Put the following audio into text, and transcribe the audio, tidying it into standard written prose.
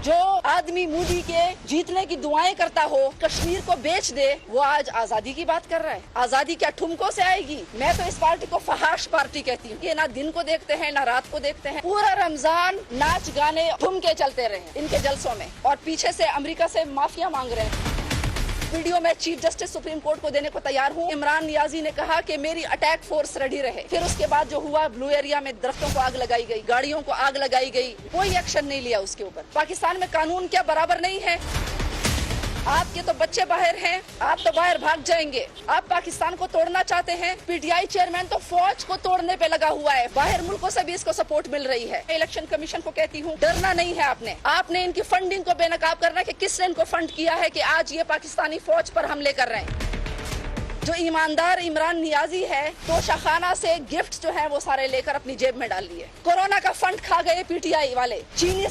जो आदमी मोदी के जीतने की दुआएं करता हो, कश्मीर को बेच दे, वो आज आजादी की बात कर रहा है। आजादी क्या ठुमकों से आएगी? मैं तो इस पार्टी को फहाश पार्टी कहती हूँ। ये ना दिन को देखते हैं ना रात को देखते हैं। पूरा रमजान नाच गाने ठुमके चलते रहे इनके जलसों में, और पीछे से अमेरिका से माफिया मांग रहे हैं। वीडियो में चीफ जस्टिस सुप्रीम कोर्ट को देने को तैयार हूँ। इमरान नियाजी ने कहा कि मेरी अटैक फोर्स रेडी रहे। फिर उसके बाद जो हुआ, ब्लू एरिया में दरख्तों को आग लगाई गई, गाड़ियों को आग लगाई गई, कोई एक्शन नहीं लिया उसके ऊपर। पाकिस्तान में कानून क्या बराबर नहीं है? आपके तो बच्चे बाहर हैं, आप तो बाहर भाग जाएंगे। आप पाकिस्तान को तोड़ना चाहते हैं। पीटीआई चेयरमैन तो फौज को तोड़ने पे लगा हुआ है। बाहर मुल्कों से भी इसको सपोर्ट मिल रही है। इलेक्शन कमीशन को कहती हूँ, डरना नहीं है आपने इनकी फंडिंग को बेनकाब करना है कि किसने इनको फंड किया है कि आज ये पाकिस्तानी फौज पर हमले कर रहे हैं। जो ईमानदार इमरान नियाजी है, तो शाखाना से गिफ्ट जो है वो सारे लेकर अपनी जेब में डाल लिए। कोरोना का फंड खा गए पीटीआई वाले। चीनी